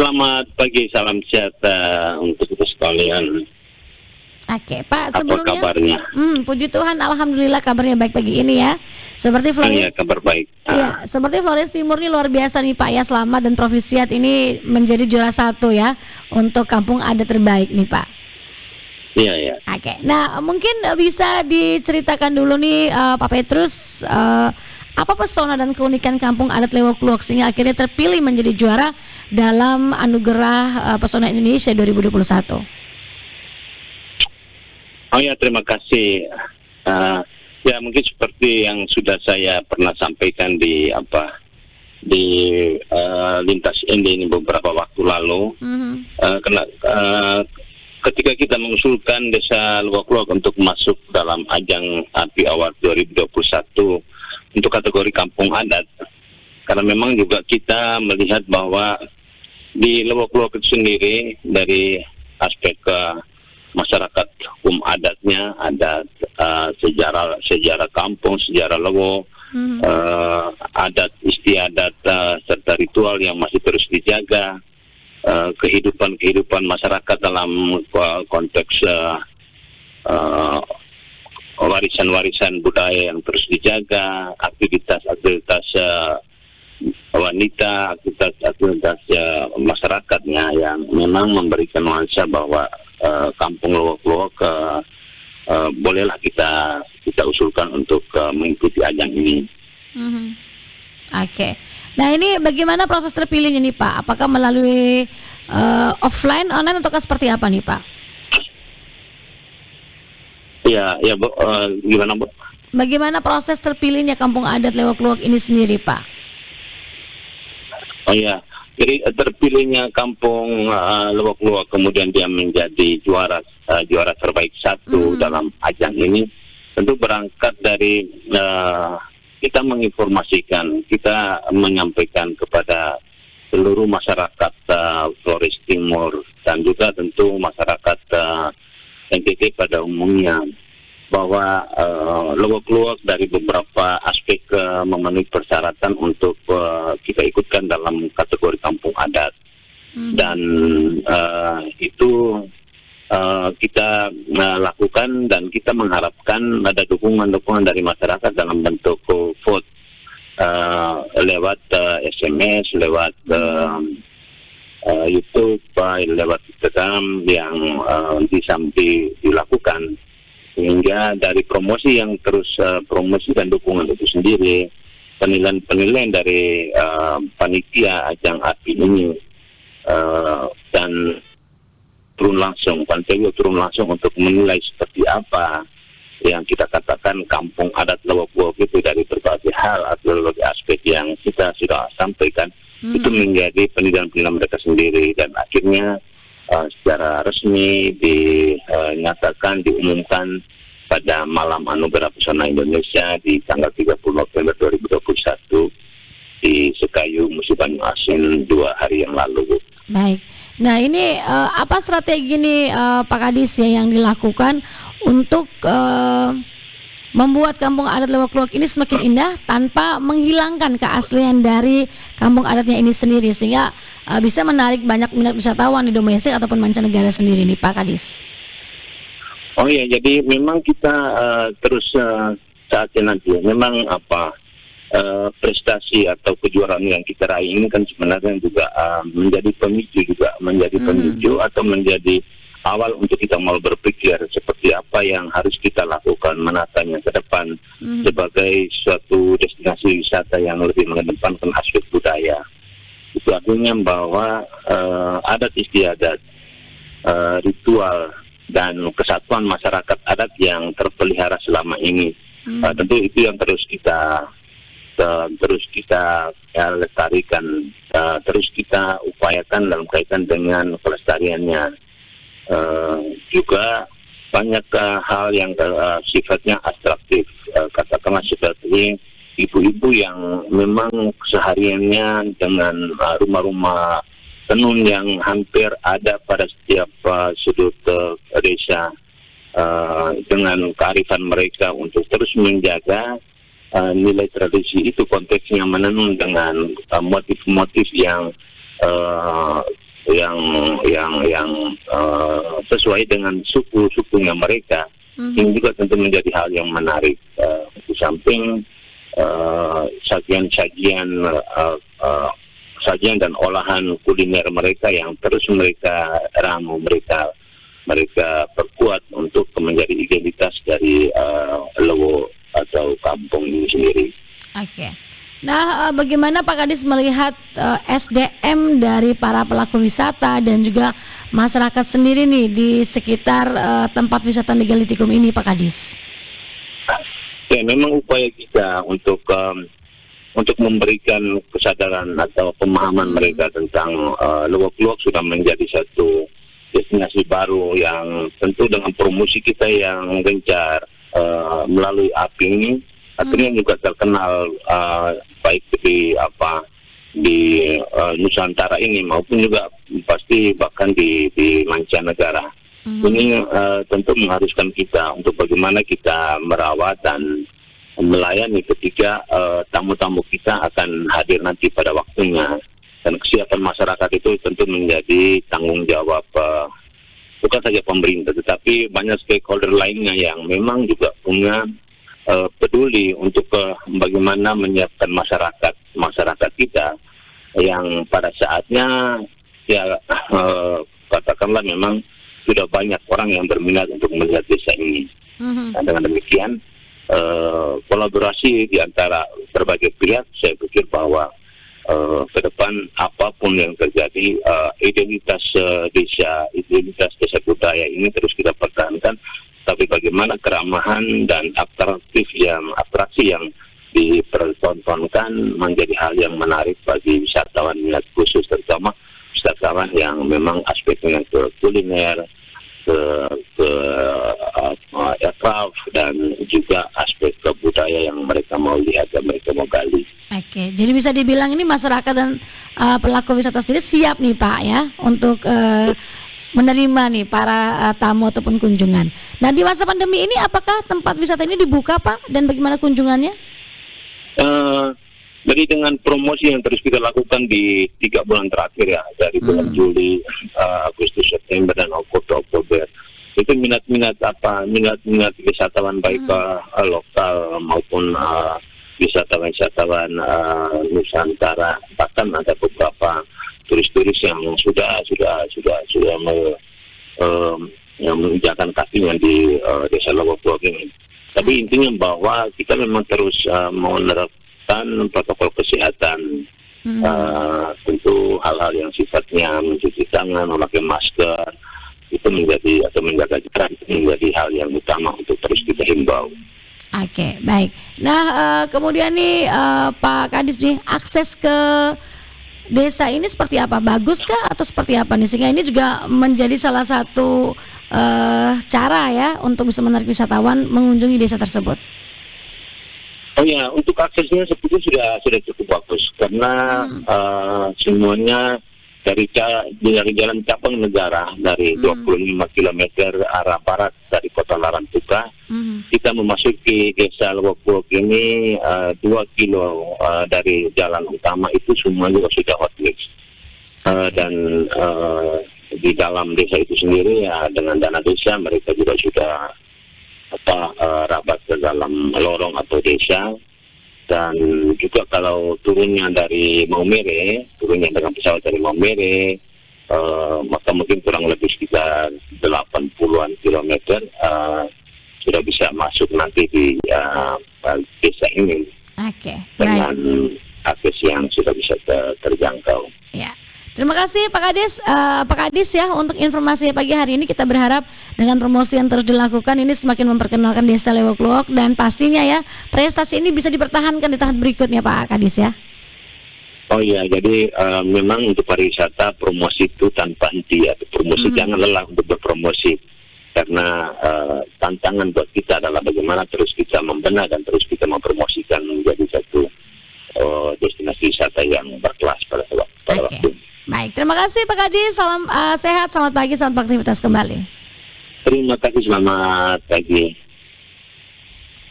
Selamat pagi, salam sehat untuk kita sekalian. Oke, Pak, Apa sebelumnya, kabarnya? puji Tuhan, alhamdulillah kabarnya baik pagi ini ya. Seperti Iya, Flores, kabar baik. ya, seperti Flores Timur ini luar biasa nih Pak ya, selamat dan Provisiat ini menjadi juara satu ya untuk kampung adat terbaik nih Pak. Iya, ya. Oke, nah mungkin bisa diceritakan dulu nih Pak Petrus, apa pesona dan keunikan kampung adat Lewokluok sehingga akhirnya terpilih menjadi juara dalam anugerah Pesona Indonesia 2021. Oh ya, terima kasih. Ya mungkin seperti yang sudah saya pernah sampaikan di lintas ini beberapa waktu lalu. Ketika kita mengusulkan Desa Lewokluok untuk masuk dalam ajang API Award 2021 untuk kategori kampung adat, karena memang juga kita melihat bahwa di Lewokluok itu sendiri dari aspek masyarakat hukum adatnya, ada sejarah kampung, sejarah Lewo, adat istiadat serta ritual yang masih terus dijaga, kehidupan masyarakat dalam konteks warisan-warisan budaya yang terus dijaga, aktivitas wanita, aktivitas masyarakatnya yang memang memberikan nuansa bahwa kampung Lewokluok bolehlah kita usulkan untuk mengikuti ajang ini. Oke. Nah ini bagaimana proses terpilihnya nih Pak? Apakah melalui offline, online atau seperti apa nih Pak? Ya Bu, gimana Bu? Bagaimana proses terpilihnya kampung adat Lewokluok ini sendiri Pak? Oh ya, jadi terpilihnya kampung Lewokluok kemudian dia menjadi juara terbaik satu dalam ajang ini tentu berangkat dari kita menginformasikan, kita menyampaikan kepada seluruh masyarakat Flores Timur dan juga tentu masyarakat NTT pada umumnya bahwa Lewokluok dari beberapa aspek memenuhi persyaratan untuk kita ikutkan dalam kategori kampung adat. Dan itu kita lakukan dan kita mengharapkan ada dukungan dari masyarakat dalam bentuk vote lewat SMS, lewat YouTube, lewat Instagram yang dilakukan, sehingga dari promosi yang terus promosi dan dukungan itu sendiri, penilaian dari panitia ajang API ini dan panitia turun langsung untuk menilai seperti apa yang kita katakan kampung adat Lewokluok itu dari berbagai hal atau berbagai aspek yang kita sudah sampaikan itu menjadi penilaian mereka sendiri, dan akhirnya secara resmi diumumkan pada malam Anugerah Pesona Indonesia di tanggal 30 November 2021 di Sekayu, Musi Banyuasin 2 hari yang lalu. Baik. Nah ini apa strategi nih Pak Kadis ya yang dilakukan untuk membuat kampung adat Lewokluok ini semakin indah tanpa menghilangkan keaslian dari kampung adatnya ini sendiri, sehingga bisa menarik banyak minat wisatawan di domestik ataupun mancanegara sendiri nih Pak Kadis. Oh ya, jadi memang kita terus saatnya nanti memang prestasi atau kejuaraan yang kita raih ini kan sebenarnya juga menjadi pemicu atau menjadi awal untuk kita mau berpikir seperti apa yang harus kita lakukan menatanya ke depan sebagai suatu destinasi wisata yang lebih mengedepankan aspek budaya. Itu artinya bahwa adat istiadat, ritual dan kesatuan masyarakat adat yang terpelihara selama ini tentu itu yang terus kita lestarikan, terus kita upayakan dalam kaitan dengan pelestariannya. Juga banyak hal yang sifatnya abstraktif, katakanlah seperti ibu-ibu yang memang kesehariannya dengan rumah-rumah tenun yang hampir ada pada setiap sudut desa, dengan kearifan mereka untuk terus menjaga nilai tradisi itu, konteksnya menenun dengan motif-motif yang sesuai dengan suku-sukunya mereka. Ini juga tentu menjadi hal yang menarik. Di samping sajian dan olahan kuliner mereka yang terus mereka ramu, mereka perkuat untuk menjadi identitas dari Lewo atau kampung ini sendiri. Oke. Nah, bagaimana Pak Kadis melihat SDM dari para pelaku wisata dan juga masyarakat sendiri nih di sekitar tempat wisata Megalitikum ini, Pak Kadis? Ya, memang upaya kita untuk memberikan kesadaran atau pemahaman mereka tentang Lewok-Luwak sudah menjadi satu destinasi baru yang tentu dengan promosi kita yang gencar melalui API ini. Akhirnya juga terkenal baik di Nusantara ini maupun juga pasti bahkan di mancanegara. Ini tentu mengharuskan kita untuk bagaimana kita merawat dan melayani ketika tamu-tamu kita akan hadir nanti pada waktunya. Dan kesiapan masyarakat itu tentu menjadi tanggung jawab bukan saja pemerintah, tetapi banyak stakeholder lainnya yang memang juga punya peduli untuk bagaimana menyiapkan masyarakat kita yang pada saatnya ya katakanlah memang sudah banyak orang yang berminat untuk melihat desa ini. Nah, dengan demikian kolaborasi di antara berbagai pihak, saya pikir bahwa ke depan apapun yang terjadi identitas desa budaya ini terus kita pertahankan. Tapi bagaimana keramahan dan atraksi yang dipertontonkan menjadi hal yang menarik bagi wisatawan minat khusus, terutama wisatawan yang memang aspeknya ke kuliner, ke aircraft dan juga aspek ke budaya yang mereka mau lihat dan mereka mau gali. Oke, jadi bisa dibilang ini masyarakat dan pelaku wisata sendiri siap nih Pak ya untuk menerima nih para tamu ataupun kunjungan. Nah, di masa pandemi ini apakah tempat wisata ini dibuka Pak dan bagaimana kunjungannya? Jadi dengan promosi yang terus kita lakukan di 3 bulan terakhir ya, dari bulan Juli, Agustus, September dan Oktober, itu minat wisatawan baik lokal maupun wisatawan Nusantara, bahkan ada beberapa turis-turis yang sudah menginjakan kakinya di desa Lewok-Luwak ini. Tapi intinya bahwa kita memang terus menerapkan protokol kesehatan, tentu hal-hal yang sifatnya mencuci tangan, memakai masker, itu menjaga jarak itu menjadi hal yang utama untuk terus kita himbau. Oke, baik. Nah, kemudian nih Pak Kadis nih, akses ke desa ini seperti apa? Bagus kah atau seperti apa nih? Sehingga ini juga menjadi salah satu cara ya untuk bisa menarik wisatawan mengunjungi desa tersebut. Oh ya, untuk aksesnya sebetulnya sudah cukup bagus karena semuanya dari jalan Capang Negara dari 25 km arah barat dari kota Larantuka, kita memasuki desa Lewok-Luwak ini 2 kilo dari jalan utama itu semua juga sudah hot mix. Dan di dalam desa itu sendiri ya dengan dana desa mereka juga sudah rabat ke dalam lorong atau desa. Dan juga kalau turunnya dari Maumere, turunnya dengan pesawat dari Maumere, maka mungkin kurang lebih sekitar 80-an kilometer sudah bisa masuk nanti di desa ini. Oke, dengan akses yang sudah bisa terjangkau. Ya. Terima kasih Pak Kadis ya untuk informasi pagi hari ini. Kita berharap dengan promosi yang terus dilakukan ini semakin memperkenalkan desa Lewok-Luwak dan pastinya ya prestasi ini bisa dipertahankan di tahun berikutnya Pak Kadis ya. Oh iya, jadi memang untuk pariwisata promosi itu tanpa henti ya. Promosi jangan lelah untuk berpromosi karena tantangan buat kita adalah bagaimana terus kita membenahi dan terus kita mempromosikan menjadi satu destinasi wisata yang berkelas pada waktu. Baik, terima kasih Pak Kadis. Salam sehat, selamat pagi, selamat beraktivitas kembali. Terima kasih, selamat pagi.